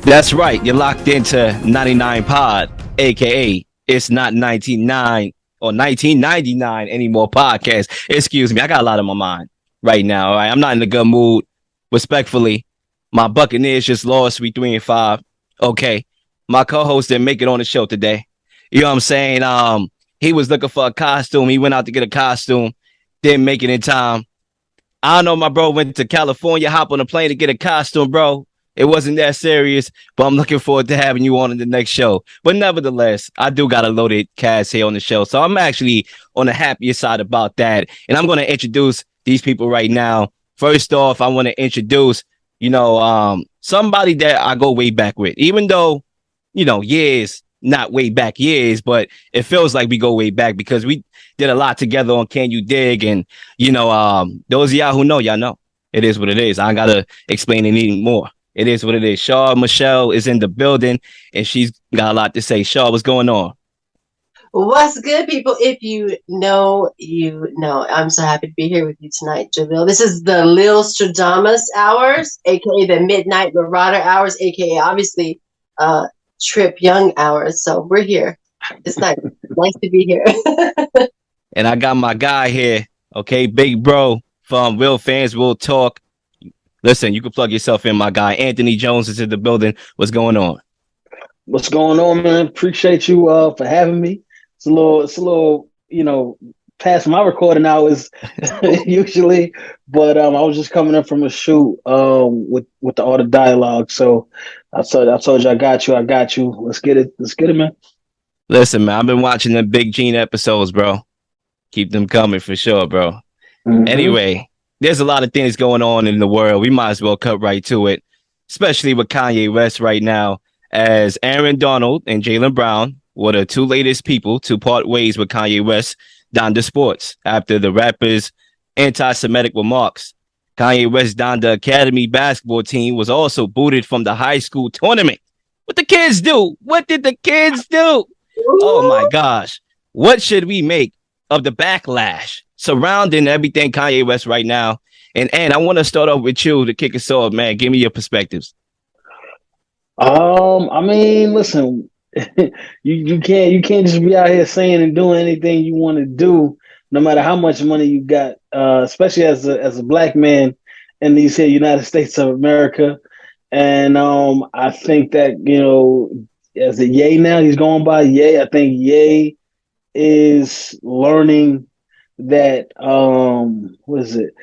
That's right. You're locked into 99 Pod, aka it's not 99 or 1999 anymore podcast. Excuse me. I got a lot on my mind right now. All right. I'm not in a good mood. Respectfully, my Buccaneers just lost. We 3-5. Okay. My co-host didn't make it on the show today. You know what I'm saying? He was looking for a costume. He went out to get a costume, didn't make it in time. I don't know, my bro went to California, hop on a plane to get a costume, bro. It wasn't that serious, but I'm looking forward to having you on in the next show. But nevertheless, I do got a loaded cast here on the show. So I'm actually on the happier side about that. And I'm going to introduce these people right now. First off, I want to introduce, somebody that I go way back with, even though, years, not way back years, but it feels like we go way back because we did a lot together on Can You Dig? And, those of y'all who know, y'all know. It is what it is. I ain't got to explain it anymore. It is what it is. Shar Michelle is in the building, and she's got a lot to say. Shar, what's going on? What's good, people? If you know, you know. I'm so happy to be here with you tonight, Javille. This is the Lil Stradamus hours, aka the Midnight Marauder hours, aka obviously Trip Young hours. So we're here. It's nice. Nice to be here. And I got my guy here, okay, big bro from Real Fans Will Talk. Listen, you can plug yourself in, my guy. Anthony Jones is in the building. What's going on? What's going on, man? Appreciate you for having me. It's a little, past my recording hours usually, but I was just coming in from a shoot with the Art of Dialogue. So I told you I got you. Let's get it, man. Listen, man, I've been watching the Big Gene episodes, bro. Keep them coming for sure, bro. Mm-hmm. Anyway, there's a lot of things going on in the world. We might as well cut right to it, especially with Kanye West right now, as Aaron Donald and Jaylen Brown were the two latest people to part ways with Kanye West down to sports after the rapper's anti-Semitic remarks. Kanye West down the Academy basketball team was also booted from the high school tournament. What the kids do? What did the kids do? Oh my gosh. What should we make of the backlash surrounding everything Kanye West right now? And I want to start off with you to kick us off, man. Give me your perspectives. I mean, listen, you can't just be out here saying and doing anything you want to do, no matter how much money you got, especially as a black man in these here United States of America. And I think that, as a Ye now, he's going by Ye. I think Ye is learning that what is it?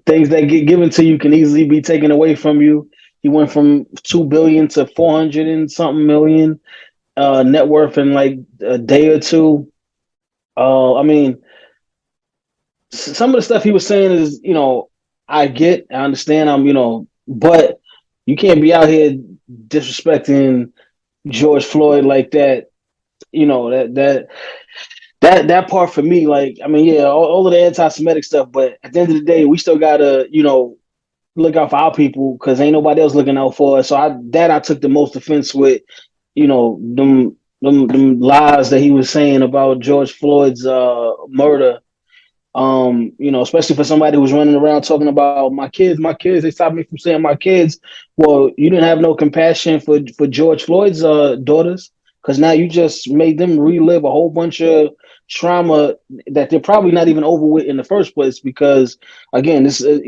Things that get given to you can easily be taken away from you. He went from 2 billion to 400 and something million net worth in like a day or two. I mean, some of the stuff he was saying is, I understand, but you can't be out here disrespecting George Floyd like that. That part for me, like, I mean, yeah, all of the anti-Semitic stuff, but at the end of the day, we still gotta, look out for our people because ain't nobody else looking out for us. So I took the most offense with, them lies that he was saying about George Floyd's murder. Especially for somebody who was running around talking about my kids, they stopped me from saying my kids. Well, you didn't have no compassion for George Floyd's daughters, because now you just made them relive a whole bunch of trauma that they're probably not even over with in the first place. Because again,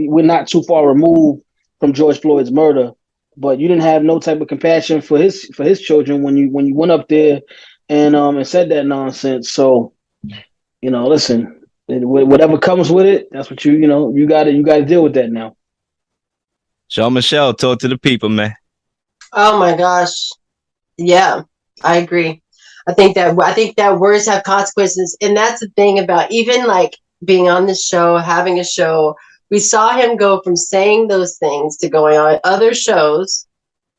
we're not too far removed from George Floyd's murder, but you didn't have no type of compassion for his children when you went up there and said that nonsense. So, listen. Whatever comes with it, that's what you got to deal with that now. Shar Michelle, talk to the people, man. Oh my gosh, yeah, I agree. I think that words have consequences, and that's the thing about even like being on the show, having a show. We saw him go from saying those things to going on other shows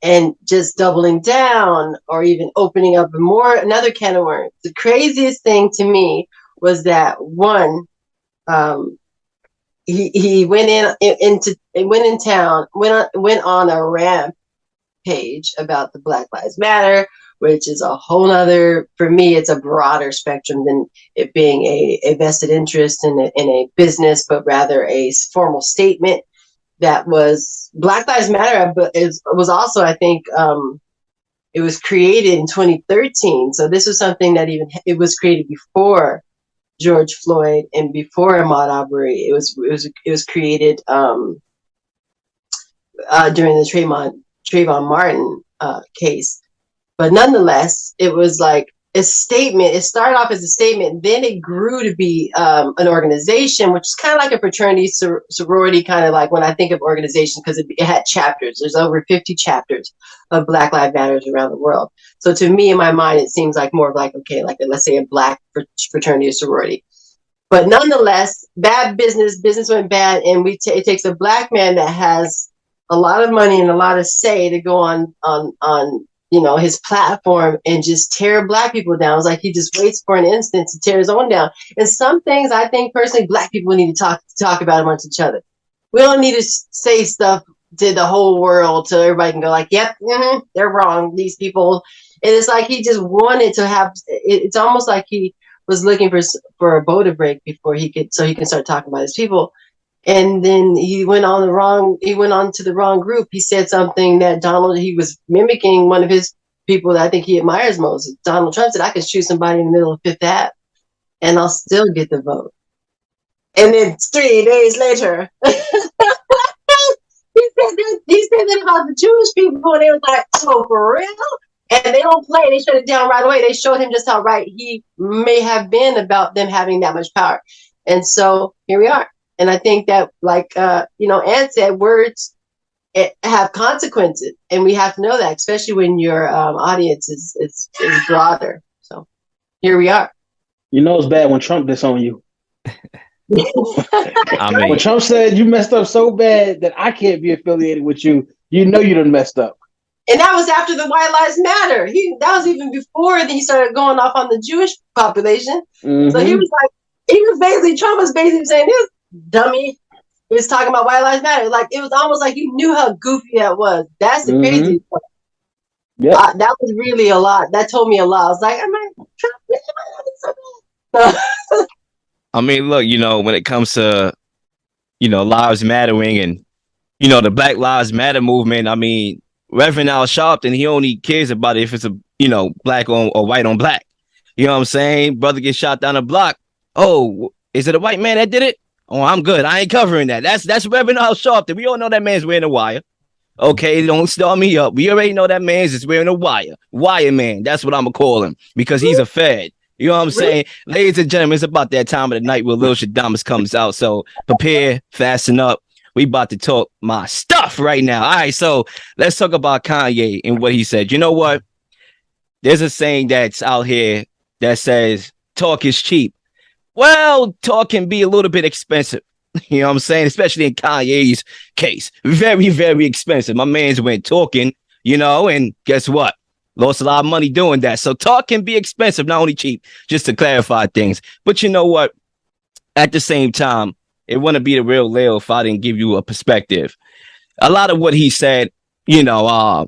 and just doubling down, or even opening up another can of worms. The craziest thing to me was that one, he went on a rampage about the Black Lives Matter, which is a whole other, for me, it's a broader spectrum than it being a vested interest in a business, but rather a formal statement. that was Black Lives Matter, but it was also, I think, it was created in 2013. So this was something that it was created before George Floyd and before Ahmaud Arbery. It was created during the Trayvon Martin case. But nonetheless, it was like a statement. It started off as a statement, then it grew to be an organization, which is kind of like a fraternity, sorority, kind of like when I think of organization, because it had chapters. There's over 50 chapters of Black Lives Matter around the world. So to me, in my mind, it seems like more of like, okay, like let's say a Black fraternity or sorority. But nonetheless, bad business went bad, and it takes a Black man that has a lot of money and a lot of say to go on his platform and just tear Black people down. It's like he just waits for an instant to tear his own down. And some things I think personally Black people need to talk about amongst each other. We don't need to say stuff to the whole world so everybody can go like, yep, they're wrong, these people. And it's like he just wanted to have. It's almost like he was looking for a boat to break before he can start talking about his people. And then he went on to the wrong group. He said something that he was mimicking one of his people that I think he admires most. Donald Trump said, I could shoot somebody in the middle of Fifth Ave and I'll still get the vote. And then 3 days later, he said that about the Jewish people, and they was like, oh, for real? And they don't play. They shut it down right away. They showed him just how right he may have been about them having that much power. And so here we are. And I think that, like, Ann said, words have consequences. And we have to know that, especially when your audience is broader. So here we are. You know it's bad when Trump disown you. When Trump said you messed up so bad that I can't be affiliated with you, you know you done messed up. And that was after the White Lives Matter. That was even before he started going off on the Jewish population. Mm-hmm. So Trump was basically saying, this dummy, he was talking about White Lives Matter. Like, it was almost like he knew how goofy that was. That's the crazy part. Yeah. That was really a lot. That told me a lot. I was like, Trump? I mean, look, when it comes to, lives mattering and, the Black Lives Matter movement, I mean, Reverend Al Sharpton, he only cares about it if it's a, black or white on black. You know what I'm saying? Brother gets shot down the block. Oh, is it a white man that did it? Oh, I'm good. I ain't covering that. That's Reverend Al Sharpton. We all know that man's wearing a wire. Okay, don't start me up. We already know that man's just wearing a wire. Wire man. That's what I'm going to call him because he's a fed. You know what I'm saying? Ladies and gentlemen, it's about that time of the night where Lil Shadamas comes out. So prepare, fasten up. We about to talk my stuff right now. All right, so let's talk about Kanye and what he said. You know what? There's a saying that's out here that says talk is cheap. Well, talk can be a little bit expensive. You know what I'm saying? Especially in Kanye's case. Very, very expensive. My man's went talking, and guess what? Lost a lot of money doing that. So talk can be expensive, not only cheap, just to clarify things. But you know what? At the same time, it wouldn't be the real Lil if I didn't give you a perspective. A lot of what he said, I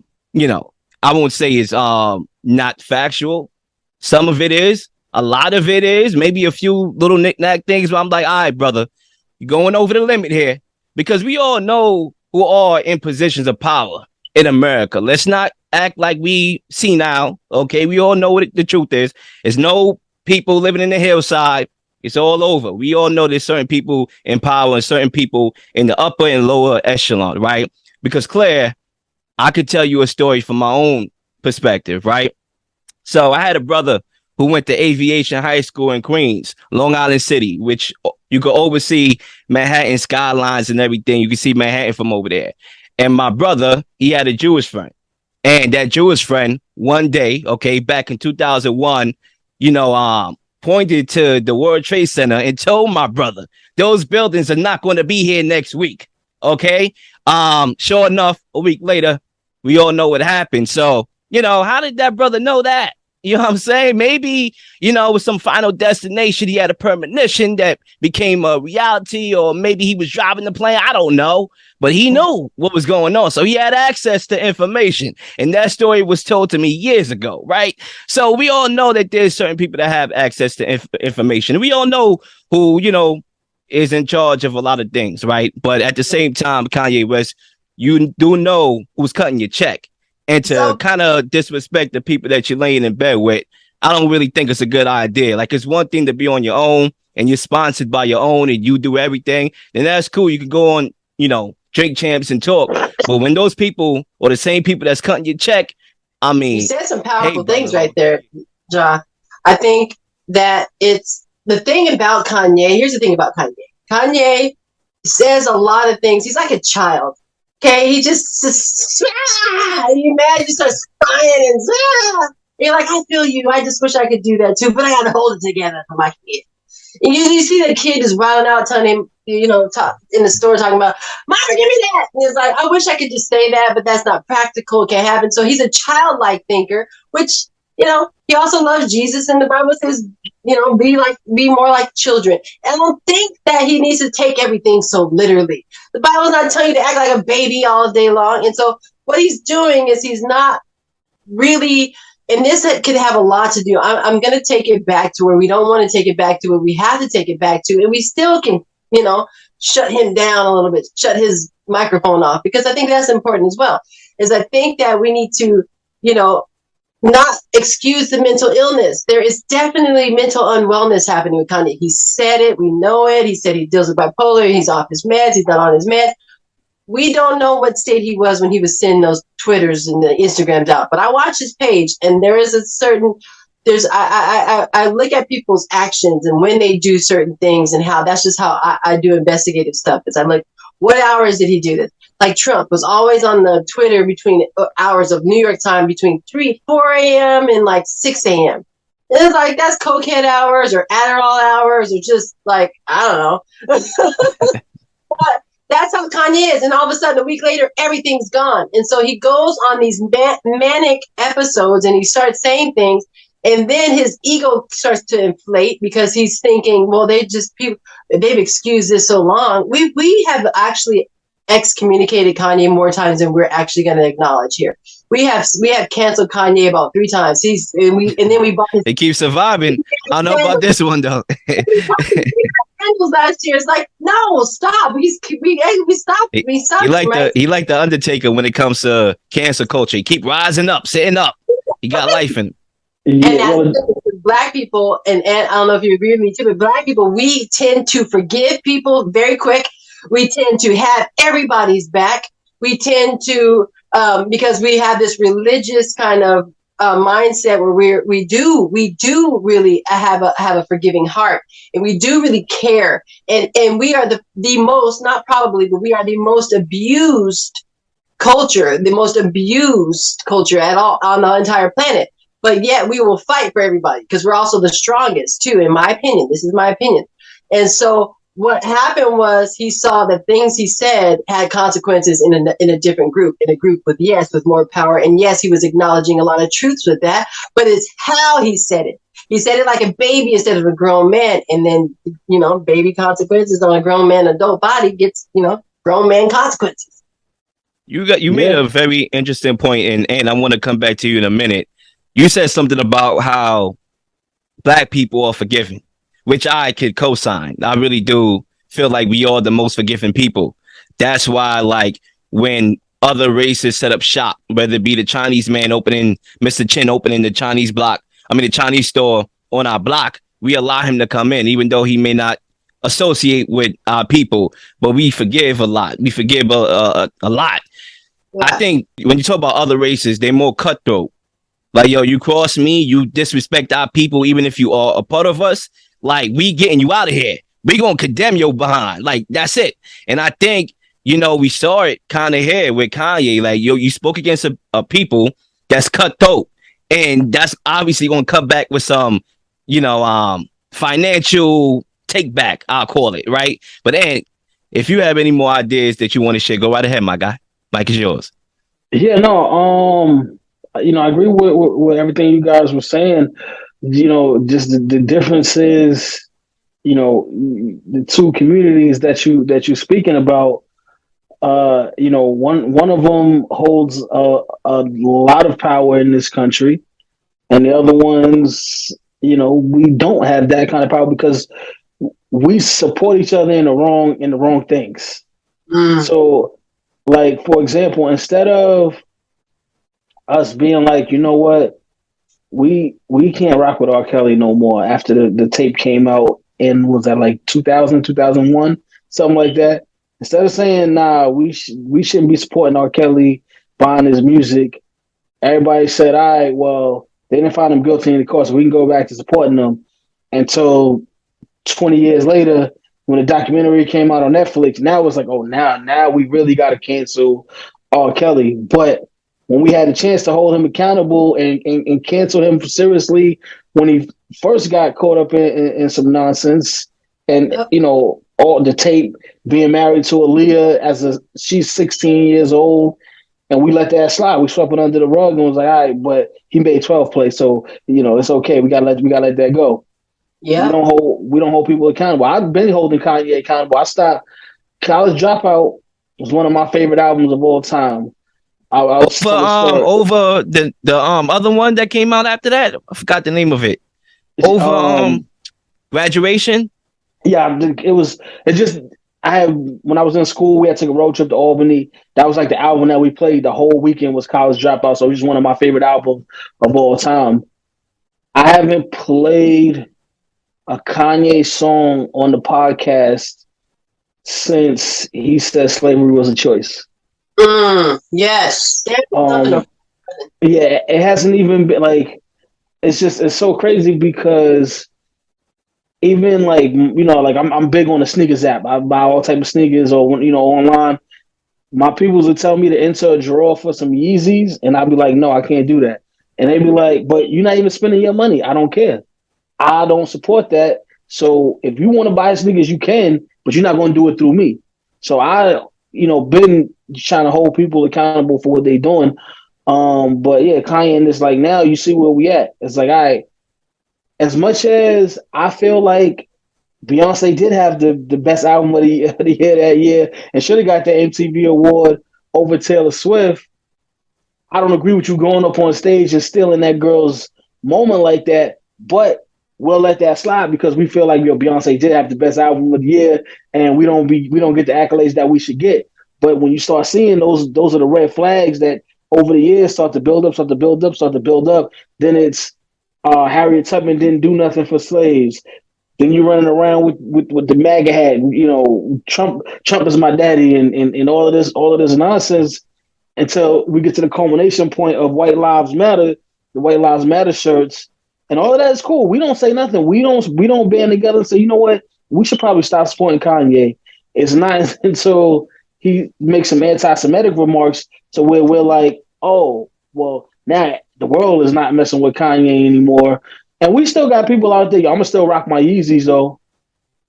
won't say is not factual. Some of it is. A lot of it is. Maybe a few little knick-knack things where I'm like, all right, brother, you're going over the limit here. Because we all know who are in positions of power in America. Let's not act like we see now. Okay, we all know what the truth is. There's no people living in the hillside. It's all over. We all know there's certain people in power and certain people in the upper and lower echelon, right? Because Claire, I could tell you a story from my own perspective, right? So I had a brother who went to Aviation High School in Queens, Long Island City, which you could oversee Manhattan skylines and everything. You can see Manhattan from over there. And my brother, he had a Jewish friend. And that Jewish friend, one day, okay, back in 2001, pointed to the World Trade Center and told my brother, those buildings are not going to be here next week. Okay. Sure enough, a week later, we all know what happened. So, how did that brother know that? You know what I'm saying? Maybe, with some Final Destination, he had a premonition that became a reality, or maybe he was driving the plane. I don't know. But he knew what was going on. So he had access to information. And that story was told to me years ago, right? So we all know that there's certain people that have access to information. We all know who, is in charge of a lot of things, right? But at the same time, Kanye West, you do know who's cutting your check. And to So kind of disrespect the people that you're laying in bed with, I don't really think it's a good idea. Like, it's one thing to be on your own and you're sponsored by your own and you do everything, then that's cool. You can go on, Drink Champs and talk. But when those people or the same people that's cutting your check, I you mean, said some hey, powerful things brother. right there, John. I think that it's the thing about Kanye. Here's the thing about Kanye. Kanye says a lot of things. He's like a child. Okay, he just you mad, you start crying and you're like, I feel you. I just wish I could do that too, but I gotta hold it together for my kid. And you see the kid just wilding out, telling him, in the store talking about, Mama, give me that. And he's like, I wish I could just say that, but that's not practical. It can't happen. So he's a childlike thinker, which, he also loves Jesus. And the Bible says, be more like children. And I don't think that he needs to take everything so literally. The Bible's not telling you to act like a baby all day long. And so what he's doing is he's not really, and this could have a lot to do. I'm going to take it back to where we don't want to take it back to, where we have to take it back to, and we still can, shut him down a little bit, shut his microphone off, because I think that's important as well. Is I think that we need to, not excuse the mental illness. There is definitely mental unwellness happening with Kanye. He said it. We know it. He said he deals with bipolar. He's off his meds. He's not on his meds. We don't know what state he was when he was sending those Twitters and the Instagrams out. But I watch his page, and there is a certain I look at people's actions and when they do certain things, and how that's just how I do investigative stuff. Is I look, what hours did he do this? Like Trump was always on the Twitter between hours of New York time between 4 a.m. and like 6 a.m. And it's like, that's cokehead hours or Adderall hours, or just like, I don't know. But that's how Kanye is. And all of a sudden, a week later, everything's gone. And so he goes on these manic episodes and he starts saying things. And then his ego starts to inflate because he's thinking, well, they've excused this so long. We have actually excommunicated Kanye more times than we're actually going to acknowledge here. We have canceled Kanye about 3 times. And then we bought his. They keep surviving. I don't know about this one though. Candles last year. It's like, no, stop. We stopped. We stopped. He like the Undertaker when it comes to cancel culture. He keep rising up, sitting up. He got life in him. And that's Black people, and I don't know if you agree with me too, but Black people, we tend to forgive people very quick. We tend to have everybody's back. We tend to, because we have this religious kind of mindset where we do really have a forgiving heart, and we do really care, and we are the most, not probably, but we are the most abused culture at all on the entire planet. But yet we will fight for everybody because we're also the strongest too, in my opinion. This is my opinion. And so what happened was he saw that things he said had consequences in a different group, in a group with more power. And yes, he was acknowledging a lot of truths with that, but it's how he said it. He said it like a baby instead of a grown man. And then, baby consequences on a grown man, adult body gets, grown man consequences. You made a very interesting point, and I want to come back to you in a minute. You said something about how Black people are forgiving, which I could co-sign. I really do feel like we are the most forgiving people. That's why, like, when other races set up shop, whether it be the Chinese man Mr. Chin opening the Chinese store on our block, we allow him to come in, even though he may not associate with our people, but we forgive a lot. We forgive a lot. Yeah. I think when you talk about other races, they're more cutthroat. Like, yo, you cross me, you disrespect our people, even if you are a part of us, like, we getting you out of here. We gonna condemn your behind. Like, that's it. And I think, we saw it kind of here with Kanye. Like, yo, you spoke against a people that's cutthroat. And that's obviously gonna come back with some, financial take back, I'll call it, right? But then, if you have any more ideas that you want to share, go right ahead, my guy. Mike is yours. Yeah, no, I agree with everything you guys were saying. Just the differences, the two communities that you're speaking about. One of them holds a lot of power in this country, and the other ones, we don't have that kind of power because we support each other in the wrong things. Mm. So, like for example, instead of us being like, you know what, we can't rock with R. Kelly no more after the tape came out in was that like 2000, 2001, something like that. Instead of saying nah, we shouldn't be supporting R. Kelly, buying his music, everybody said, all right, well, they didn't find him guilty in the court, so we can go back to supporting them until 20 years later, when the documentary came out on Netflix, now it's like, oh, now we really got to cancel R. Kelly. But when we had a chance to hold him accountable and cancel him seriously when he first got caught up in some nonsense, and Yep. all the tape being married to Aaliyah she's 16 years old, and we let that slide. We swept it under the rug and was like, all right, but he made 12th place, so it's okay. We gotta let that go. Yeah. We don't hold people accountable. I've been holding Kanye accountable. I stopped. College Dropout was one of my favorite albums of all time. I'll tell a story. Over the other one that came out after that. I forgot the name of it. Over Graduation. Yeah, it was. It just. When I was in school, we had to take a road trip to Albany. That was like the album that we played the whole weekend was College Dropout. So it was one of my favorite albums of all time. I haven't played a Kanye song on the podcast since he said slavery was a choice. Yes. Yeah, it hasn't even been like, it's so crazy because even like, like I'm big on the sneakers app. I buy all type of sneakers or, online. My peoples would tell me to enter a draw for some Yeezys, and I'd be like, no, I can't do that. And they'd be like, but you're not even spending your money. I don't care. I don't support that. So if you want to buy sneakers, you can, but you're not going to do it through me. So I, been trying to hold people accountable for what they're doing. But yeah, Kanye, and it's like now you see where we at. It's like, all right, as much as I feel like Beyonce did have the best album of the year that year and should have got the MTV award over Taylor Swift, I don't agree with you going up on stage and stealing that girl's moment like that. But we'll let that slide because we feel like Beyonce did have the best album of the year, and we don't get the accolades that we should get. But when you start seeing those are the red flags that over the years start to build up. Then it's Harriet Tubman didn't do nothing for slaves. Then you're running around with the MAGA hat, Trump is my daddy, and all of this nonsense until we get to the culmination point of White Lives Matter, the White Lives Matter shirts, and all of that is cool. We don't say nothing. We don't band together and say, you know what, we should probably stop supporting Kanye. It's not until he makes some anti-Semitic remarks to where we're like, oh, well, now the world is not messing with Kanye anymore. And we still got people out there. I'm gonna still rock my Yeezys though.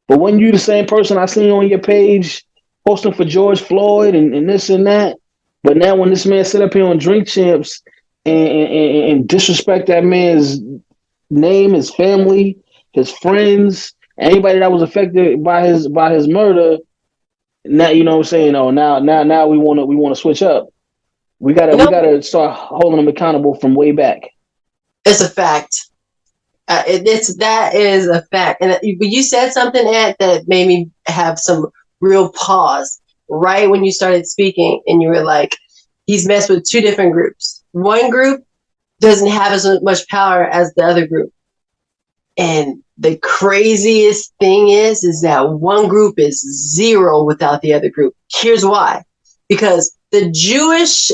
But when you the same person I seen on your page posting for George Floyd and this and that, but now when this man sit up here on Drink Champs and disrespect that man's name, his family, his friends, anybody that was affected by his murder, now you know what I'm saying. Oh, now we wanna switch up. We gotta start holding them accountable from way back. It's a fact. That is a fact. And you said something, Ant, that made me have some real pause right when you started speaking, and you were like, he's messed with two different groups. One group doesn't have as much power as the other group. And the craziest thing is that one group is zero without the other group. Here's why. Because the Jewish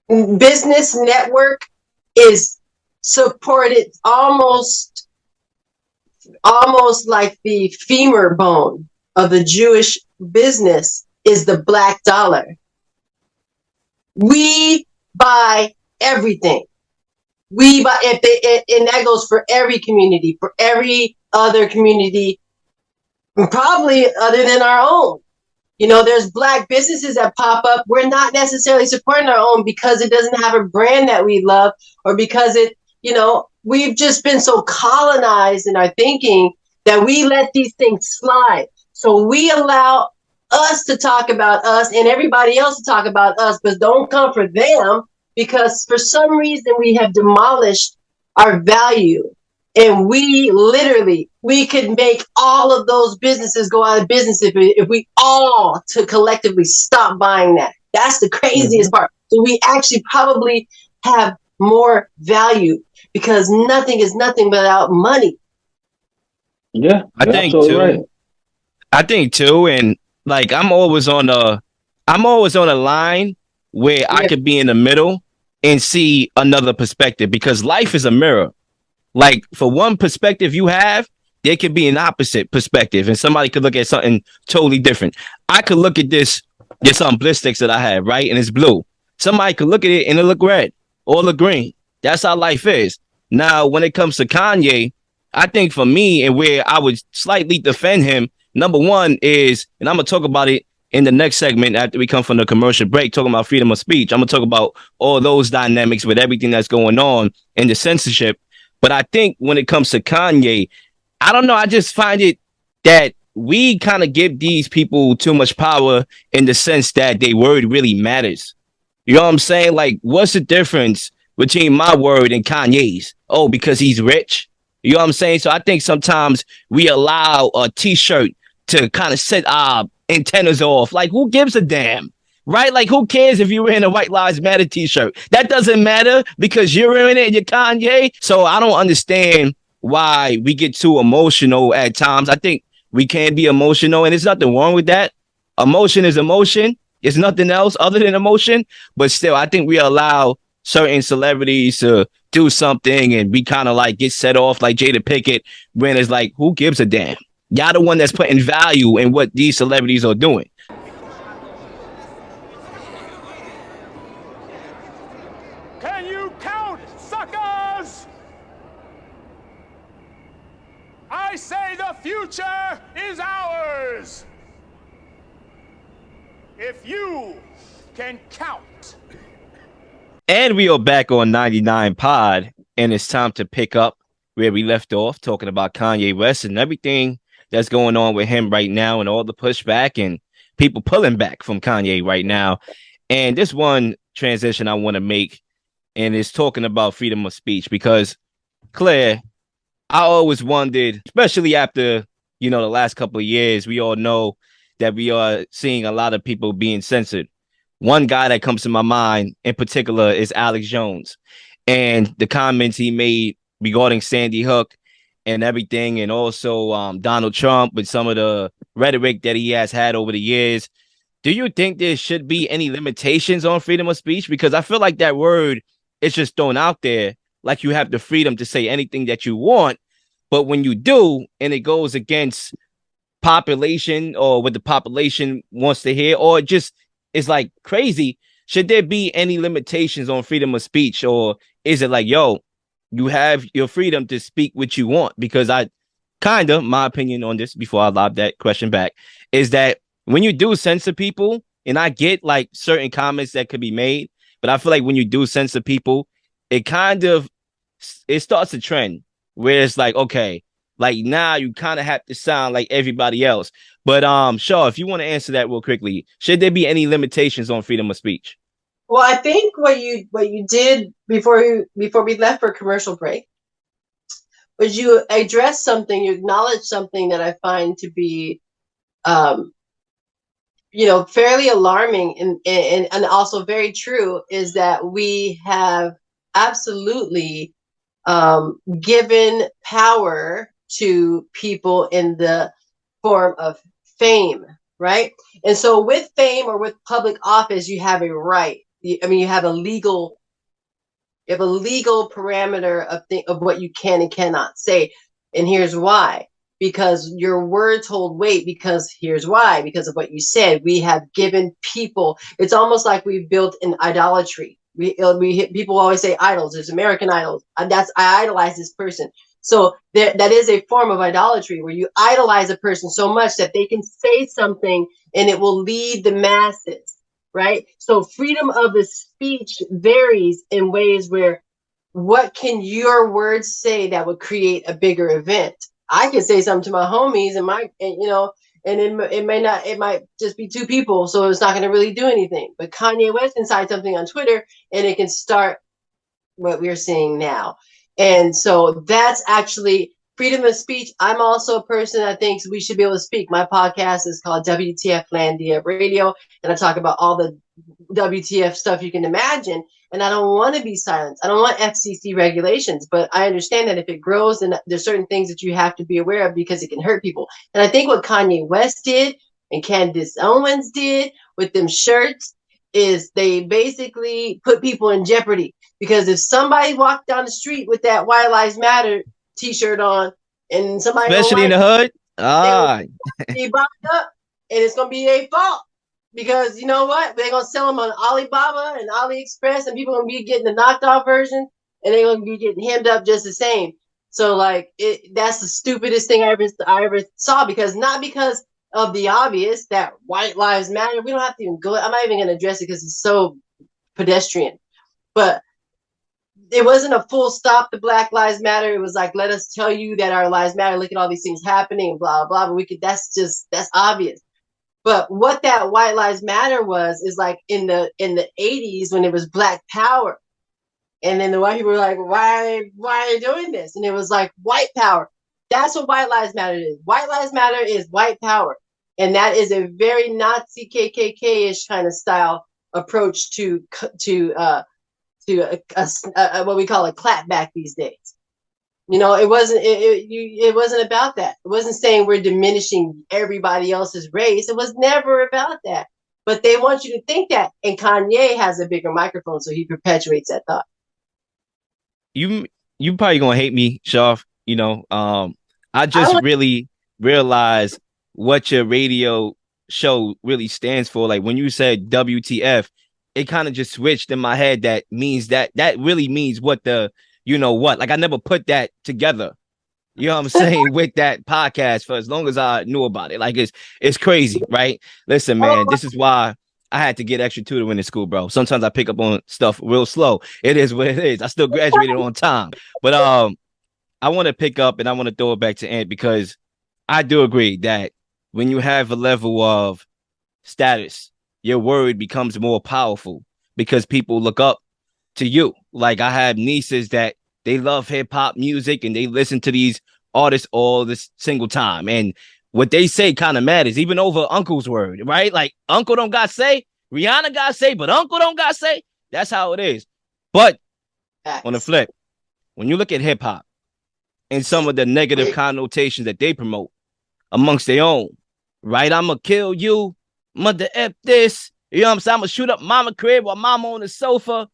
business network is supported almost like the femur bone of the Jewish business is the black dollar. We buy everything. We buy, and that goes for every community, for every other community, probably other than our own. There's black businesses that pop up. We're not necessarily supporting our own because it doesn't have a brand that we love, or because we've just been so colonized in our thinking that we let these things slide. So we allow us to talk about us and everybody else to talk about us, but don't come for them because for some reason we have demolished our value And we could make all of those businesses go out of business if we all to collectively stop buying that. That's the craziest part. So we actually probably have more value because nothing is nothing without money. Yeah, I you're think absolutely right. too. I think too, and like I'm always on a line where I Yeah. could be in the middle and see another perspective because life is a mirror. Like for one perspective you have, there could be an opposite perspective, and somebody could look at something totally different. I could look at this bliss sticks that I have, right, and it's blue. Somebody could look at it and it look red or look green. That's how life is. Now, when it comes to Kanye, I think for me and where I would slightly defend him, number one is, and I'm gonna talk about it in the next segment after we come from the commercial break, talking about freedom of speech. I'm gonna talk about all those dynamics with everything that's going on in the censorship. But I think when it comes to Kanye, I don't know. I just find it that we kind of give these people too much power in the sense that their word really matters. You know what I'm saying? Like, what's the difference between my word and Kanye's? Oh, because he's rich. You know what I'm saying? So I think sometimes we allow a t-shirt to kind of set our antennas off. Like, who gives a damn? Right? Like, who cares if you're wearing a White Lives Matter t-shirt? That doesn't matter because you're wearing it and you're Kanye. So I don't understand why we get too emotional at times. I think we can be emotional, and there's nothing wrong with that. Emotion is emotion. It's nothing else other than emotion. But still, I think we allow certain celebrities to do something and we kind of like get set off like Jada Pickett when it's like, who gives a damn? Y'all the one that's putting value in what these celebrities are doing. Can you count, suckers? I say the future is ours. If you can count. And we are back on 99 Pod, and it's time to pick up where we left off, talking about Kanye West and everything that's going on with him right now and all the pushback and people pulling back from Kanye right now. And this one transition I want to make, and it's talking about freedom of speech because, Claire, I always wondered, especially after, the last couple of years, we all know that we are seeing a lot of people being censored. One guy that comes to my mind in particular is Alex Jones and the comments he made regarding Sandy Hook and everything, and also Donald Trump with some of the rhetoric that he has had over the years. Do you think there should be any limitations on freedom of speech? Because I feel like that word is just thrown out there like you have the freedom to say anything that you want. But when you do, and it goes against population or what the population wants to hear, or just is like crazy, should there be any limitations on freedom of speech? Or is it like, yo, you have your freedom to speak what you want? Because my opinion on this before I lob that question back is that when you do censor people, and I get like certain comments that could be made, but I feel like when you do censor people, it starts a trend where it's like, okay, like now you kind of have to sound like everybody else. But Shar, if you want to answer that real quickly, should there be any limitations on freedom of speech? Well, I think what you did before we left for commercial break was you addressed something, you acknowledged something that I find to be fairly alarming and also very true, is that we have absolutely given power to people in the form of fame, right? And so with fame or with public office, you have a right. You have a legal parameter of what you can and cannot say. And here's why. Because your words hold weight, because here's why, because of what you said. We have given people, it's almost like we've built an idolatry. People always say idols. There's American idols. I idolize this person. So that is a form of idolatry where you idolize a person so much that they can say something and it will lead the masses, right? So freedom of the speech varies in ways where what can your words say that would create a bigger event? I could say something to my homies and it might just be two people, so it's not going to really do anything. But Kanye West can say something on Twitter, and it can start what we're seeing now. And so that's actually freedom of speech. I'm also a person that thinks we should be able to speak. My podcast is called WTF Landia Radio, and I talk about all the WTF stuff you can imagine. And I don't want to be silenced. I don't want FCC regulations, but I understand that if it grows, then there's certain things that you have to be aware of because it can hurt people. And I think what Kanye West did and Candace Owens did with them shirts is they basically put people in jeopardy. Because if somebody walked down the street with that White Lives Matter T-shirt on, and somebody Especially in the hood. Ah, be boxed up, and it's gonna be their fault. Because you know what? They're gonna sell them on Alibaba and AliExpress, and people are gonna be getting the knocked off version, and they're gonna be getting hemmed up just the same. So like that's the stupidest thing I ever saw, because not because of the obvious that White Lives Matter. We don't have to even go. I'm not even gonna address it because it's so pedestrian. But it wasn't a full stop to Black Lives Matter. It was like, let us tell you that our lives matter. Look at all these things happening and blah, blah, but that's obvious. But what that White Lives Matter is like in the 80s when it was Black Power. And then the white people were like, why are you doing this? And it was like white power. That's what White Lives Matter is. White Lives Matter is white power. And that is a very Nazi KKK-ish kind of style approach to what we call a clapback these days. You know, it wasn't about that. It wasn't saying we're diminishing everybody else's race. It was never about that. But they want you to think that. And Kanye has a bigger microphone, so he perpetuates that thought. you probably gonna hate me, Shar. You know, I just really realized what your radio show really stands for. Like when you said WTF, it kind of just switched in my head. That means that really means what the, you know what? Like I never put that together. You know what I'm saying? With that podcast for as long as I knew about it. Like it's crazy, right? Listen, man, this is why I had to get extra tutoring in school, bro. Sometimes I pick up on stuff real slow. It is what it is. I still graduated on time. But I want to pick up and I want to throw it back to Ant, because I do agree that when you have a level of status, your word becomes more powerful because people look up to you. Like I have nieces that they love hip hop music and they listen to these artists all this single time. And what they say kind of matters, even over uncle's word, right? Like uncle don't got say, Rihanna got say, but uncle don't got say. That's how it is. But on the flip, when you look at hip hop and some of the negative connotations that they promote amongst their own, right? I'm going to kill you. Mother F this. You know what I'm saying? I'm going to shoot up mama crib while mama on the sofa.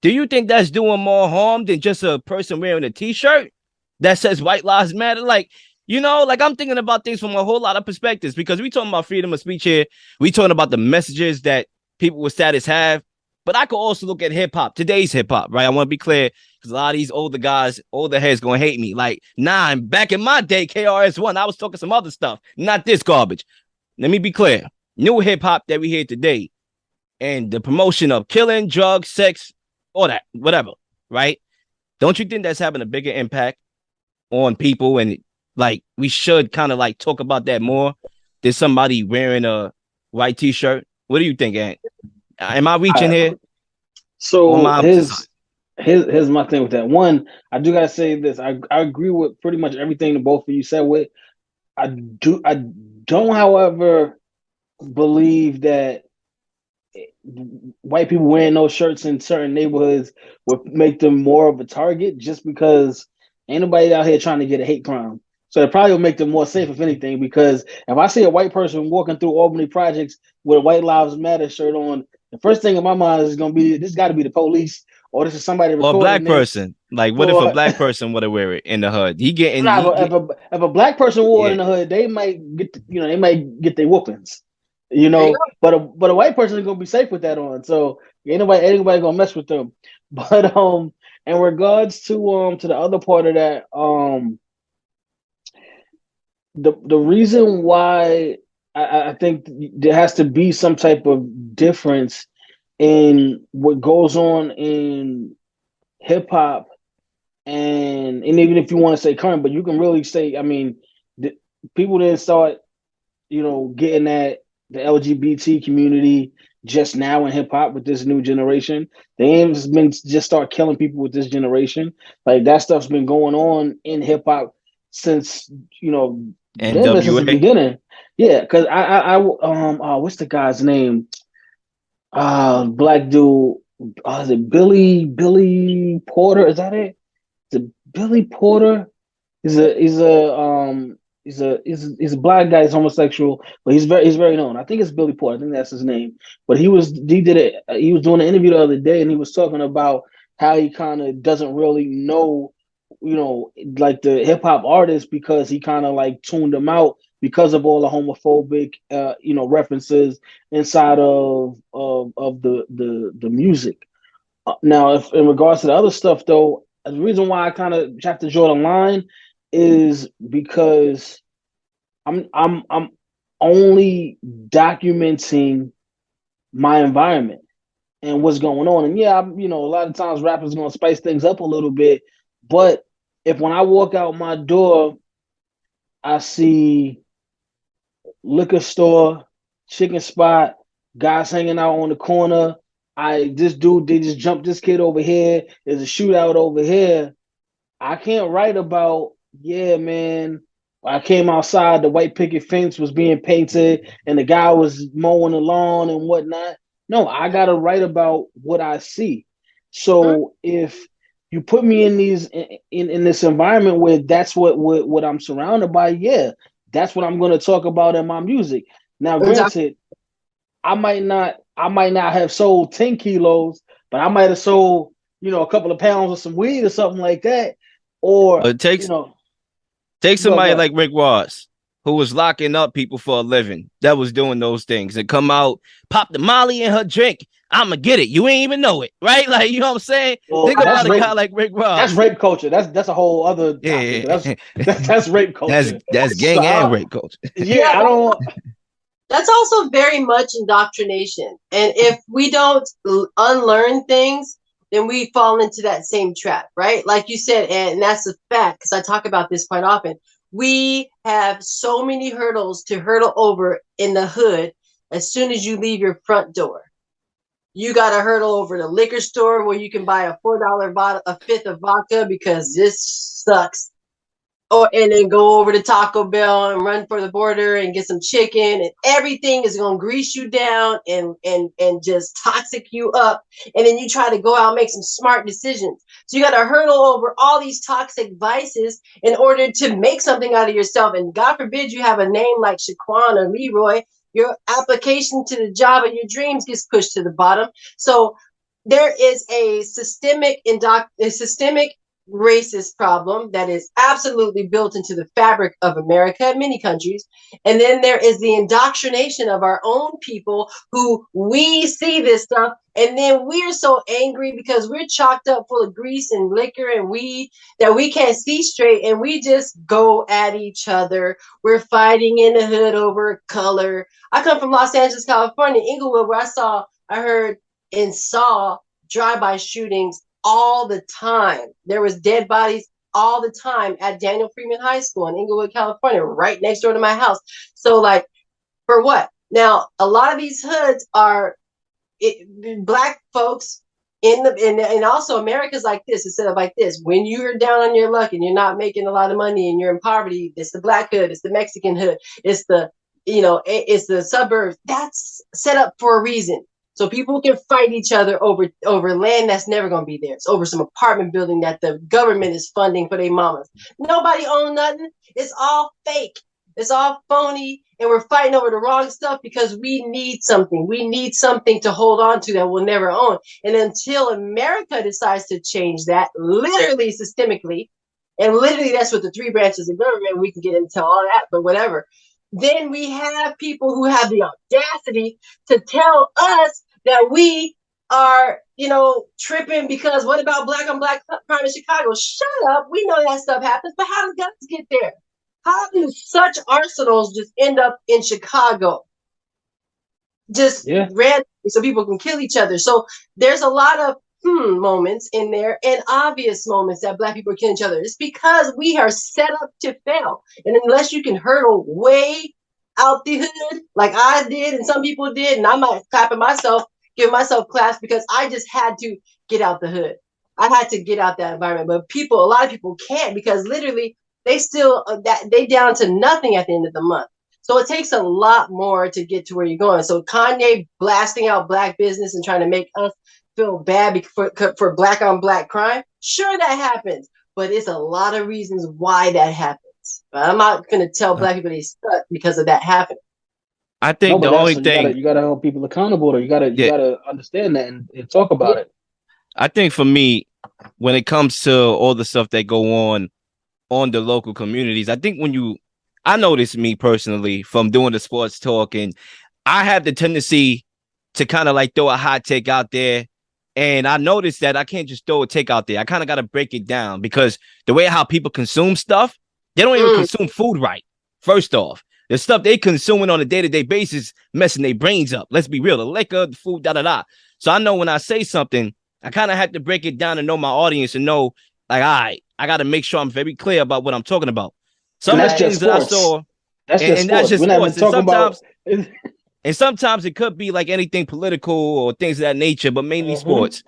Do you think that's doing more harm than just a person wearing a t-shirt that says White Lives Matter? Like, you know, like I'm thinking about things from a whole lot of perspectives, because we talking about freedom of speech here. We talking about the messages that people with status have. But I could also look at hip hop, today's hip hop, right? I want to be clear, because a lot of these older guys, older heads gonna hate me. Like, nah, back in my day, KRS-One, I was talking some other stuff, not this garbage. Let me be clear. New hip hop that we hear today and the promotion of killing, drugs, sex, all that, whatever, right? Don't you think that's having a bigger impact on people? And like, we should kind of like talk about that more than somebody wearing a white t-shirt. What do you think, Ant? Am I reaching here? So here's my thing with that. One, I do gotta say this. I agree with pretty much everything that both of you said with. I don't, however, believe that white people wearing those shirts in certain neighborhoods would make them more of a target, just because ain't nobody out here trying to get a hate crime. So it probably will make them more safe, if anything, because if I see a white person walking through Albany Projects with a White Lives Matter shirt on, the first thing in my mind is going to be, this got to be the police, or this is somebody recording. Or a black person. Like, what if a black person would have wear it in the hood? If a black person wore it in the hood, they might get their whoopings. You know, but a white person is gonna be safe with that on. So ain't nobody gonna mess with them. But in regards to the other part of that, the reason why I think there has to be some type of difference in what goes on in hip hop, and even if you want to say current, but you can really say, I mean, people didn't start, getting at the LGBT community just now in hip hop with this new generation. They ain't been just start killing people with this generation. Like that stuff's been going on in hip hop since damn it, since the NWA. beginning. Yeah, because what's the guy's name? Black dude. Is it Billy Porter? Is that it? Is it Billy Porter? He's a black guy. He's homosexual, but he's very known. I think it's Billy Porter. I think that's his name. But he was doing an interview the other day, and he was talking about how he kind of doesn't really know, like the hip hop artists because he kind of like tuned them out because of all the homophobic references inside of the music. Now, if in regards to the other stuff, though, the reason why I kind of have to draw the line is because I'm only documenting my environment and what's going on. And yeah, a lot of times rappers are gonna spice things up a little bit, but if when I walk out my door, I see liquor store, chicken spot, guys hanging out on the corner. This dude, they just jumped this kid over here. There's a shootout over here. I can't write about, yeah, man, I came outside, the white picket fence was being painted, and the guy was mowing the lawn and whatnot. No, I gotta write about what I see. So if you put me in in this environment where that's what I'm surrounded by, yeah, that's what I'm gonna talk about in my music. Now, granted, I might not have sold 10 kilos, but I might have sold, a couple of pounds of some weed or something like that. Or It take somebody like Rick Ross, who was locking up people for a living, that was doing those things, and come out, pop the Molly in her drink. I'ma get it. You ain't even know it, right? Like, you know what I'm saying? Well, think about a guy like Rick Ross. That's rape culture. That's a whole other topic. Yeah. That's rape culture. That's gang and rape culture. Yeah, I don't. That's also very much indoctrination. And if we don't unlearn things, then we fall into that same trap, right? Like you said, and that's a fact, because I talk about this quite often. We have so many hurdles to hurdle over in the hood as soon as you leave your front door. You got to hurdle over the liquor store where you can buy a $4 bottle, a fifth of vodka because this sucks. And then go over to Taco Bell and run for the border and get some chicken, and everything is going to grease you down and just toxic you up. And then you try to go out and make some smart decisions. So you got to hurdle over all these toxic vices in order to make something out of yourself. And God forbid you have a name like Shaquan or Leroy, your application to the job of your dreams gets pushed to the bottom. So there is a systemic racist problem that is absolutely built into the fabric of America and many countries. And then there is the indoctrination of our own people who we see this stuff. And then we're so angry because we're chalked up full of grease and liquor and weed that we can't see straight. And we just go at each other. We're fighting in the hood over color. I come from Los Angeles, California, Inglewood, where I heard and saw drive-by shootings all the time. There was dead bodies all the time at Daniel Freeman High School in Inglewood, California, right next door to my house. So like, for what? Now, a lot of these hoods are black folks and also America's like this instead of like this. When you're down on your luck and you're not making a lot of money and you're in poverty, it's the black hood, it's the Mexican hood, it's the suburbs. That's set up for a reason. So people can fight each other over land that's never going to be there. It's over some apartment building that the government is funding for their mamas. Nobody owns nothing. It's all fake. It's all phony. And we're fighting over the wrong stuff because we need something. We need something to hold on to that we'll never own. And until America decides to change that, literally systemically, and literally that's what the three branches of government, we can get into all that, but whatever. Then we have people who have the audacity to tell us that we are, tripping because what about black on black crime in Chicago? Shut up. We know that stuff happens, but how do guns get there? How do such arsenals just end up in Chicago? Just randomly so people can kill each other. So there's a lot of moments in there and obvious moments that black people are killing each other. It's because we are set up to fail. And unless you can hurdle way out the hood like I did and some people did, and I'm not clapping myself, giving myself claps because I just had to get out the hood. I had to get out that environment. But a lot of people can't because literally they still they down to nothing at the end of the month. So it takes a lot more to get to where you're going. So Kanye blasting out black business and trying to make us feel bad for black on black crime. Sure, that happens, but it's a lot of reasons why that happens. But I'm not going to tell black people they stuck because of that happening. I think the only thing you gotta hold people accountable, or you gotta understand that and talk about it. I think for me, when it comes to all the stuff that go on the local communities, I think I notice me personally from doing the sports talk, and I have the tendency to kind of like throw a hot take out there. And I noticed that I can't just throw a take out there. I kind of got to break it down because the way how people consume stuff, they don't even consume food right. First off, the stuff they consuming on a day-to-day basis messing their brains up. Let's be real. The liquor, the food, da-da-da. So I know when I say something, I kind of have to break it down and know my audience and know, like, all right, I got to make sure I'm very clear about what I'm talking about. Some of the things that I saw, that's just sports. And sometimes it could be like anything political or things of that nature, but mainly sports.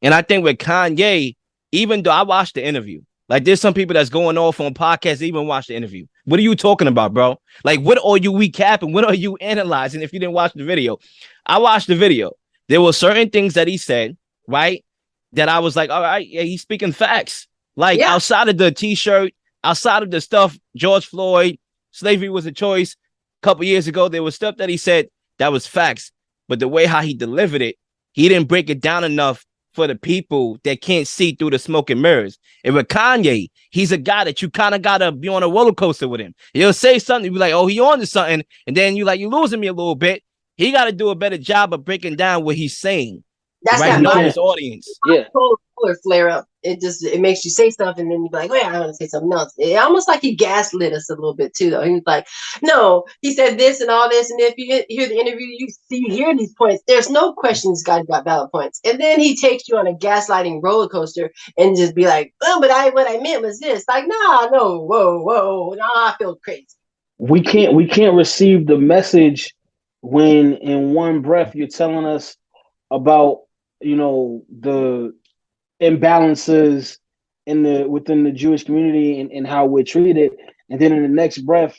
And I think with Kanye, even though I watched the interview, like there's some people that's going off on podcasts, even watch the interview. What are you talking about, bro? Like, what are you recapping? What are you analyzing if you didn't watch the video? I watched the video. There were certain things that he said, right, that I was like, all right, yeah, he's speaking facts. Like outside of the T-shirt, outside of the stuff, George Floyd, slavery was a choice. A couple years ago, there was stuff that he said that was facts. But the way how he delivered it, he didn't break it down enough for the people that can't see through the smoke and mirrors. And with Kanye, he's a guy that you kind of got to be on a roller coaster with him. He'll say something, you be like, oh, he on to something. And then you losing me a little bit. He got to do a better job of breaking down what he's saying. That's right now, his audience. Yeah. Color flare up. It makes you say something, and then you be like, "Wait, I want to say something else." It almost like he gaslit us a little bit too, though. He was like, "No, he said this and all this, and if you hear the interview, you hear these points. There's no question this guy got valid points." And then he takes you on a gaslighting roller coaster and just be like, "Oh, but what I meant was this." Like, nah, no, whoa, nah, I feel crazy. We can't receive the message when in one breath you're telling us about the imbalances within the Jewish community and how we're treated, and then in the next breath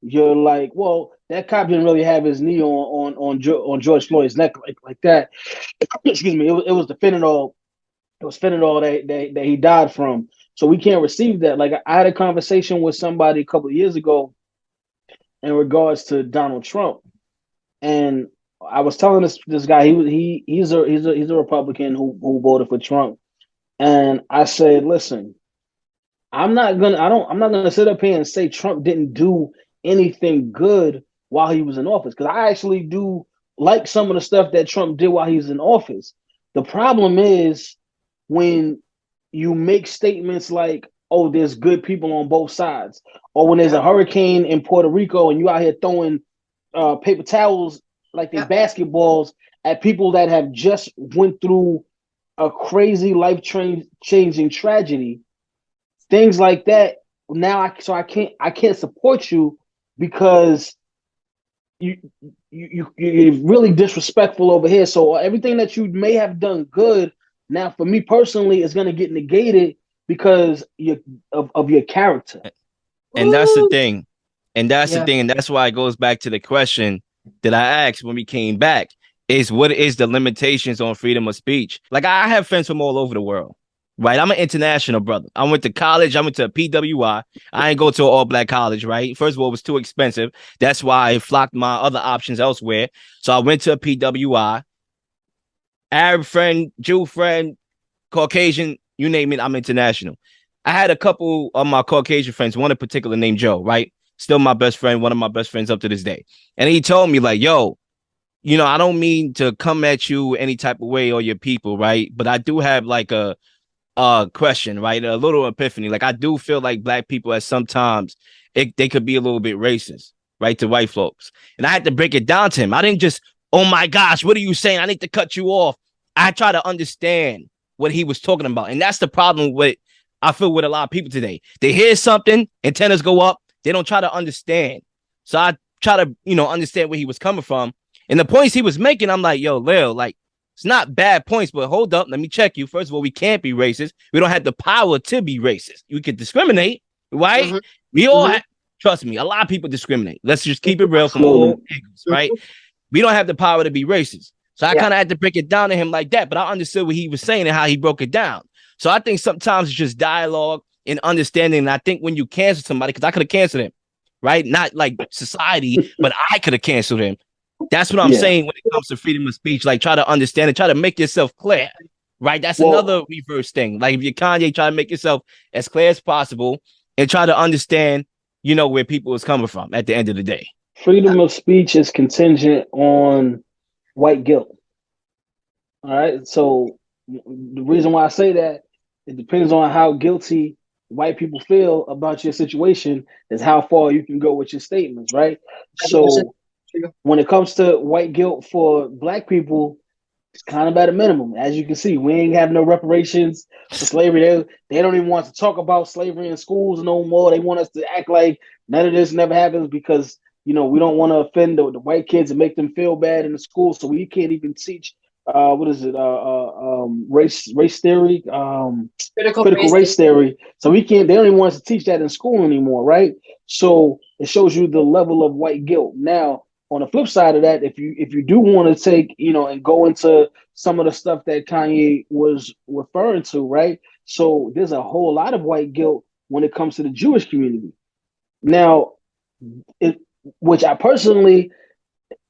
you're like, well, that cop didn't really have his knee on George Floyd's neck like that. Excuse me, it was the fentanyl. It was fentanyl that he died from. So we can't receive that. Like, I had a conversation with somebody a couple of years ago in regards to Donald Trump, and I was telling this guy he's a Republican who voted for Trump, and I said, listen, I'm not gonna sit up here and say Trump didn't do anything good while he was in office, because I actually do like some of the stuff that Trump did while he was in office. The problem is when you make statements like, oh, there's good people on both sides, or when there's a hurricane in Puerto Rico and you out here throwing paper towels like they basketballs at people that have just went through a crazy life-changing tragedy, things like that. Now I can't support you because you're really disrespectful over here. So everything that you may have done good, now for me personally, is going to get negated because of your character. And that's the thing. And that's the thing. And that's why it goes back to the question that I asked when we came back, is what is the limitations on freedom of speech? Like, I have friends from all over the world, right? I'm an international brother. I went to college. I went to a PWI. I ain't go to an all-black college, right? First of all, it was too expensive. That's why I flocked my other options elsewhere. So I went to a PWI. Arab friend, Jew friend, Caucasian, you name it, I'm international. I had a couple of my Caucasian friends, one in particular named Joe, right? Still my best friend, one of my best friends up to this day. And he told me, like, yo, I don't mean to come at you any type of way or your people, right? But I do have like a question, right? A little epiphany. Like, I do feel like black people at sometimes they could be a little bit racist, right, to white folks. And I had to break it down to him. I didn't just, oh my gosh, what are you saying? I need to cut you off. I try to understand what he was talking about. And that's the problem I feel with a lot of people today. They hear something, antennas go up. They don't try to understand. So I try to, understand where he was coming from. And the points he was making, I'm like, yo, Lil, like, it's not bad points, but hold up, let me check you. First of all, we can't be racist. We don't have the power to be racist. We could discriminate, right? Mm-hmm. We all trust me, a lot of people discriminate. Let's just keep it real from all angles, right? We don't have the power to be racist. So I kind of had to break it down to him like that, but I understood what he was saying and how he broke it down. So I think sometimes it's just dialogue and understanding. And I think when you cancel somebody, because I could have canceled him, right? Not like society, but I could have canceled him. That's what I'm saying when it comes to freedom of speech. Like, try to understand it, try to make yourself clear, right? That's another reverse thing. Like, if you're Kanye, try to make yourself as clear as possible and try to understand, where people is coming from at the end of the day. Freedom of speech is contingent on white guilt. All right. So the reason why I say that, it depends on how guilty white people feel about your situation is how far you can go with your statements, right? So when it comes to white guilt for black people, it's kind of at a minimum. As you can see, we ain't have no reparations for slavery. They don't even want to talk about slavery in schools no more. They want us to act like none of this never happens because, we don't want to offend the white kids and make them feel bad in the school. So we can't even teach, race theory, critical race theory. So they don't even want us to teach that in school anymore, right? So it shows you the level of white guilt. Now, on the flip side of that, if you do want to take, and go into some of the stuff that Kanye was referring to, right? So there's a whole lot of white guilt when it comes to the Jewish community. Now, which I personally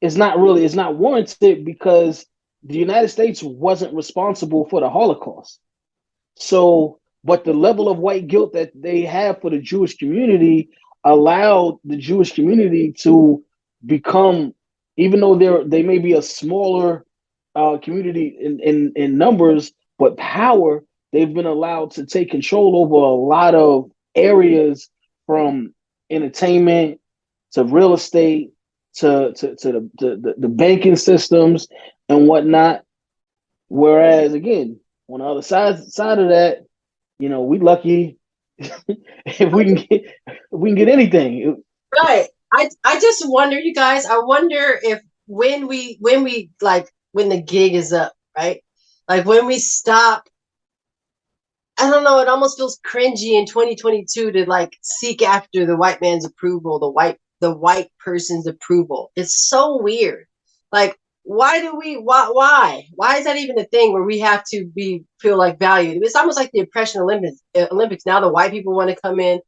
it's not warranted because the United States wasn't responsible for the Holocaust. So, but the level of white guilt that they have for the Jewish community allowed the Jewish community to become, even though they may be a smaller community in numbers, but power, they've been allowed to take control over a lot of areas, from entertainment to real estate to the banking systems and whatnot. Whereas again, on the other side of that, we lucky if we can get anything. Right. I just wonder, you guys, I wonder if when we like when the gig is up, right? Like when we stop, I don't know, it almost feels cringy in 2022 to like seek after the white man's approval, the white person's approval. It's so weird. Like, why is that even a thing where we have to feel like valued? It's almost like the oppression Olympics. Now the white people want to come in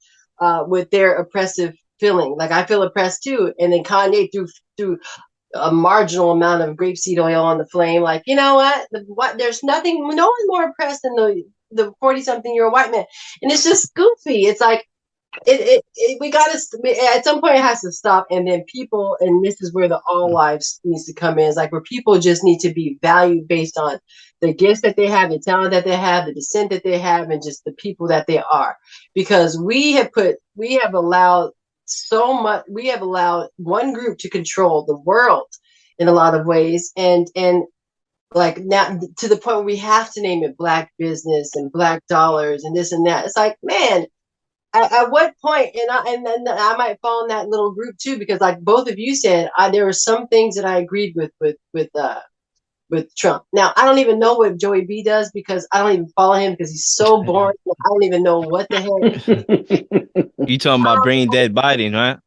with their oppressive feeling. Like, I feel oppressed too. And then Kanye threw a marginal amount of grapeseed oil on the flame. Like, you know what? There's nothing, no one's more oppressed than the 40-something-year-old white man. And it's just goofy. It's like, we got to, at some point it has to stop. And then people, and this is where the all lives needs to come in. It's like where people just need to be valued based on the gifts that they have, the talent that they have, the descent that they have, and just the people that they are. Because we have allowed one group to control the world in a lot of ways. And like now to the point where we have to name it Black business and Black dollars and this and that. It's like, man, at what point? And then I might fall in that little group too, because like both of you said, there were some things that I agreed with Trump. Now I don't even know what Joey B does because I don't even follow him because he's so boring. I don't even know what the heck. You talking about brain dead Biden, right?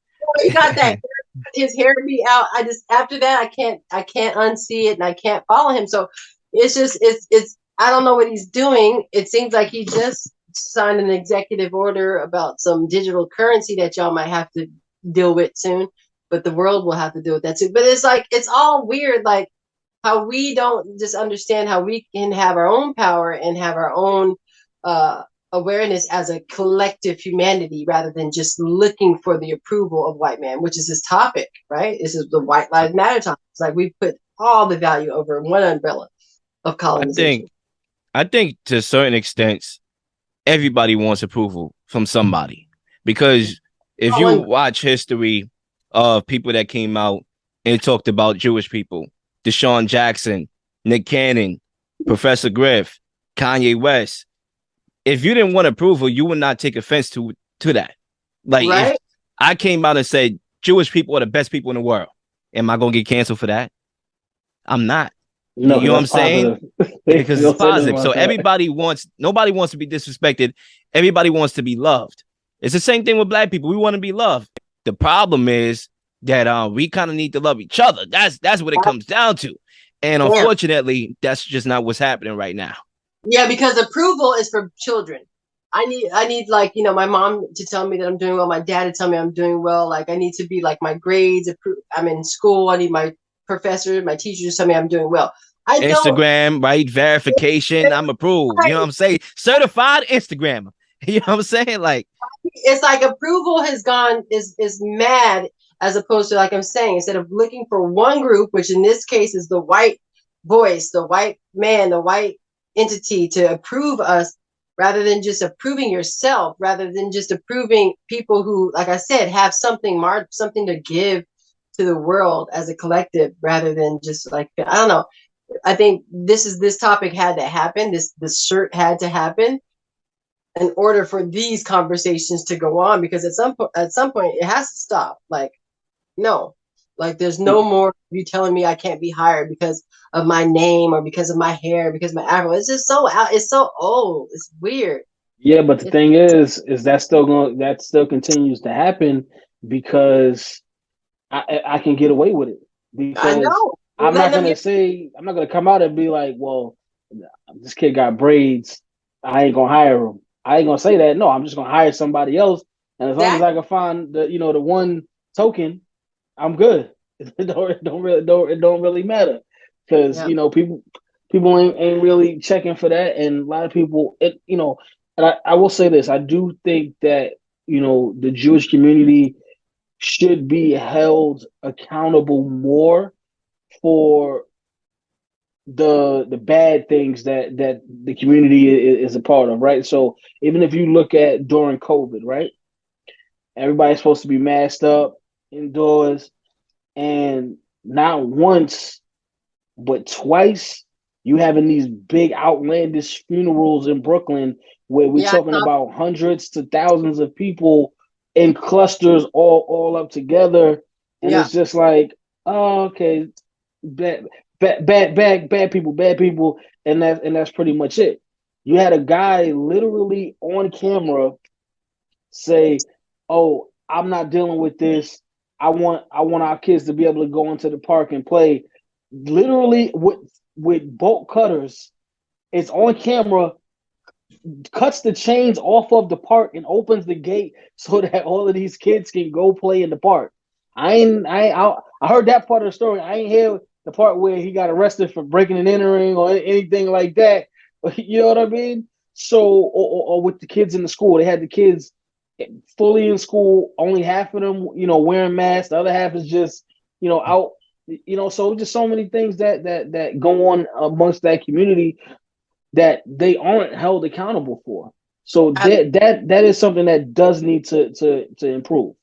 He got that. His hair be out. After that I can't unsee it and I can't follow him. So it's just I don't know what he's doing. It seems like he just signed an executive order about some digital currency that y'all might have to deal with soon, but the world will have to deal with that too. But it's like, it's all weird, like how we don't just understand how we can have our own power and have our own awareness as a collective humanity rather than just looking for the approval of white man, which is this topic, right? This is the White Lives Matter topic. It's like we put all the value over one umbrella of colonization. I think to a certain extent, everybody wants approval from somebody, because if you watch history of people that came out and talked about Jewish people, Deshaun Jackson, Nick Cannon, Professor Griff, Kanye West, if you didn't want approval, you would not take offense to that. Like, right? If I came out and said Jewish people are the best people in the world. Am I gonna get canceled for that? I'm not. No, You know what I'm that's saying? positive. Because it's Don't say nothing positive. So about that. nobody wants to be disrespected. Everybody wants to be loved. It's the same thing with black people. We want to be loved. The problem is that we kind of need to love each other. That's what it comes down to. And Yeah. unfortunately, that's just not what's happening right now. Yeah, because approval is for children. I need like, my mom to tell me that I'm doing well, my dad to tell me I'm doing well. Like I need to be like my grades, I'm in school, I need my professor, my teachers to tell me I'm doing well. I don't. Instagram, right? Verification, I'm approved. You know what I'm saying? Certified Instagrammer. You know what I'm saying? Like, It's like approval has gone is mad, as opposed to, like I'm saying, instead of looking for one group, which in this case is the white voice, the white man, the white entity to approve us, rather than just approving yourself, rather than just approving people who, like I said, have something to give to the world as a collective, rather than just like, I don't know. I think this topic had to happen. This shirt had to happen in order for these conversations to go on, because at some point it has to stop. Like, no, like there's no more you telling me I can't be hired because of my name or because of my hair, because my afro. It's just so out. It's so old. It's weird. Yeah, but the thing is that still continues to happen because I can get away with it I because know. I'm not gonna come out and be like, well, this kid got braids, I ain't gonna hire him. I ain't gonna say that. No, I'm just gonna hire somebody else, and as long as I can find the one token, I'm good. It don't really matter because people ain't really checking for that, and a lot of people And I will say this: I do think that the Jewish community should be held accountable more for the bad things that the community is a part of, right? So even if you look at during COVID, right, everybody's supposed to be masked up indoors, and not once but twice you having these big outlandish funerals in Brooklyn where we're talking about hundreds to thousands of people in clusters all up together, and it's just like, oh, okay, bad people, and that's pretty much it. You had a guy literally on camera say, "Oh, I'm not dealing with this. I want our kids to be able to go into the park and play." Literally with bolt cutters, it's on camera, cuts the chains off of the park and opens the gate so that all of these kids can go play in the park. I heard that part of the story. I ain't hear the part where he got arrested for breaking and entering or anything like that. You know what I mean? So, or with the kids in the school, they had the kids fully in school. Only half of them, wearing masks. The other half is just, out. So just so many things that go on amongst that community that they aren't held accountable for. So that is something that does need to improve.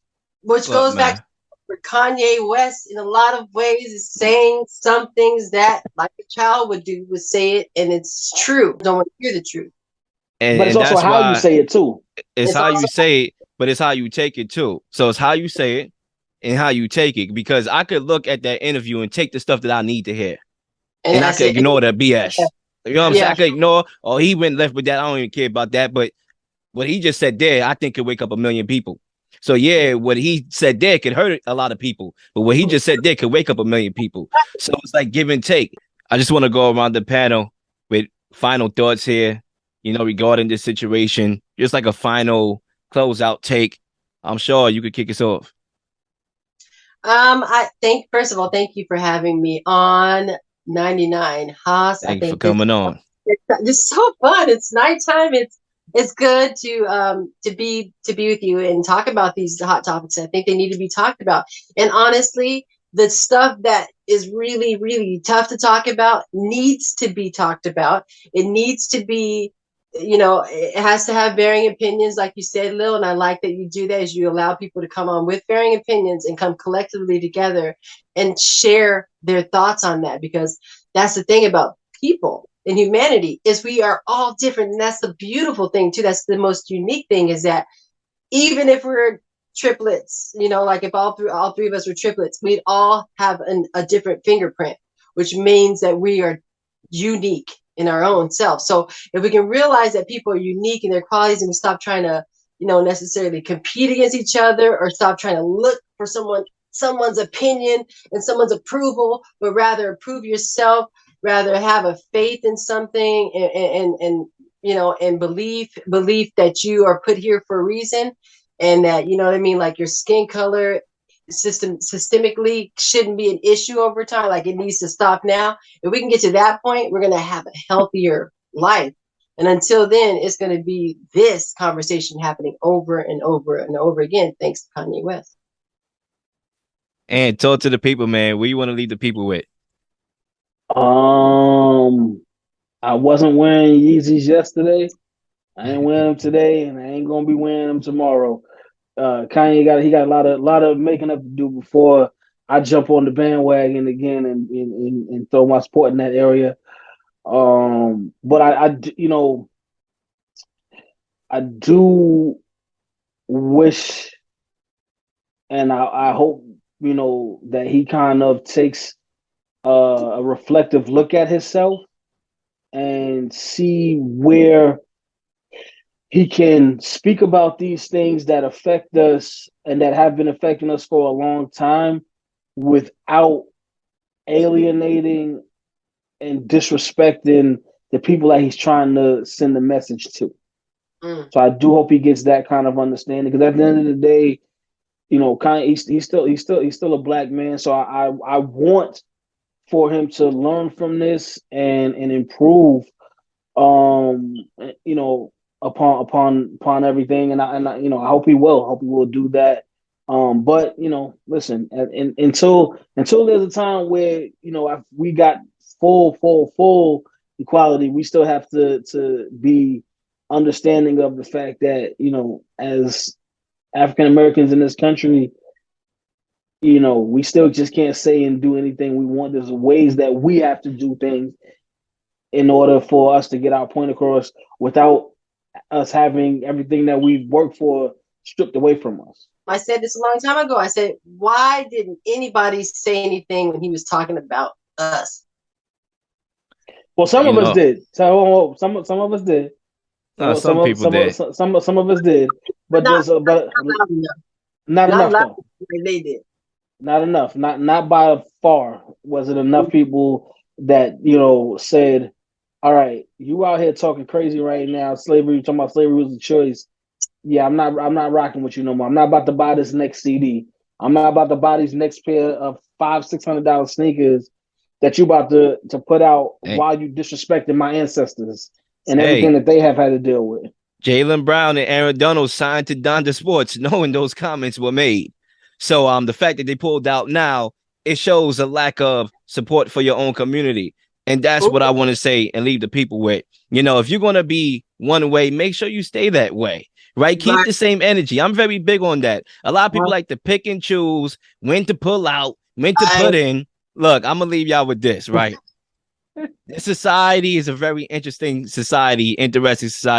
Which goes back to Kanye West, in a lot of ways, is saying some things that, like a child would say it, and it's true. Don't want to hear the truth. But it's also how you say it too. It's how you say it, but it's how you take it too. So it's how you say it and how you take it. Because I could look at that interview and take the stuff that I need to hear, and I could ignore the BS. You know what I'm saying? I could ignore, he went left with that. I don't even care about that. But what he just said there, I think could wake up 1 million people. So yeah, what he said there could hurt a lot of people, but what he just said there could wake up 1 million people. So it's like give and take. I just want to go around the panel with final thoughts here, regarding this situation, just like a final closeout take. I'm sure you could kick us off. First of all, thank you for having me on 99 Haas. Thank you for coming on. It's so fun. It's nighttime. It's good to be with you and talk about these hot topics. I think they need to be talked about. And honestly, the stuff that is really, really tough to talk about needs to be talked about. It needs to be, it has to have varying opinions, like you said, Lil, and I like that you do that, is you allow people to come on with varying opinions and come collectively together and share their thoughts on that, because that's the thing about people and humanity, is we are all different. And that's the beautiful thing too. That's the most unique thing, is that even if we're triplets, like if all three of us were triplets, we'd all have a different fingerprint, which means that we are unique in our own self. So if we can realize that people are unique in their qualities, and we stop trying to, necessarily compete against each other, or stop trying to look for someone's opinion and someone's approval, but rather approve yourself, rather have a faith in something, and belief that you are put here for a reason, and that, like your skin color systemically shouldn't be an issue over time. Like, it needs to stop now. If we can get to that point, we're going to have a healthier life. And until then, it's going to be this conversation happening over and over and over again, thanks to Kanye West. And talk to the people, man. What do you want to leave the people with? I wasn't wearing Yeezys yesterday. I ain't wearing them today, and I ain't gonna be wearing them tomorrow. Kanye got a lot of making up to do before I jump on the bandwagon again and throw my support in that area. But I do wish, and I hope, that he kind of takes a reflective look at himself and see where he can speak about these things that affect us and that have been affecting us for a long time without alienating and disrespecting the people that he's trying to send the message to. So I do hope he gets that kind of understanding, because at the end of the day, Kanye, he's still a black man. So I want for him to learn from this and improve, upon everything. And I hope he will. I hope he will do that. But listen, until there's a time where we got full equality, we still have to be understanding of the fact that as African Americans in this country, we still just can't say and do anything we want. There's ways that we have to do things in order for us to get our point across without us having everything that we've worked for stripped away from us. I said this a long time ago. I said, why didn't anybody say anything when he was talking about us? Well, some of us did. So some of us did. Some people did. Some of us did, but not enough. Though. They did. Not enough. Not by far was it enough people that said, "All right, you out here talking crazy right now. Slavery, talking about slavery was a choice. Yeah, I'm not rocking with you no more. I'm not about to buy this next CD. I'm not about to buy these next pair of $500-$600 sneakers that you about to put out while you disrespecting my ancestors and everything that they have had to deal with." Jaylen Brown and Aaron Donald signed to Donda Sports knowing those comments were made. So the fact that they pulled out now, it shows a lack of support for your own community. And that's what I want to say and leave the people with. If you're going to be one way, make sure you stay that way, right? Keep the same energy. I'm very big on that. A lot of people like to pick and choose when to pull out, when to put in. Look, I'm going to leave y'all with this, right? This society is a very interesting society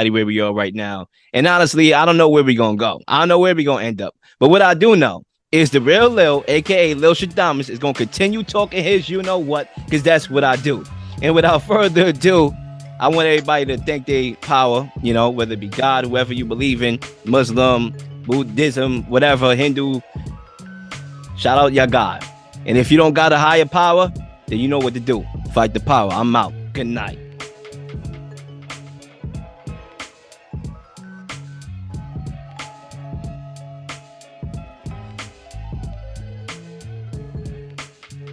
where we are right now. And honestly, I don't know where we're going to go. I don't know where we're going to end up. But what I do know is the real Lil, a.k.a. Lil Shadamas, is going to continue talking his you-know-what, because that's what I do. And without further ado, I want everybody to thank their power, whether it be God, whoever you believe in, Muslim, Buddhism, whatever, Hindu. Shout out your God. And if you don't got a higher power, then you know what to do. Fight the power. I'm out. Good night.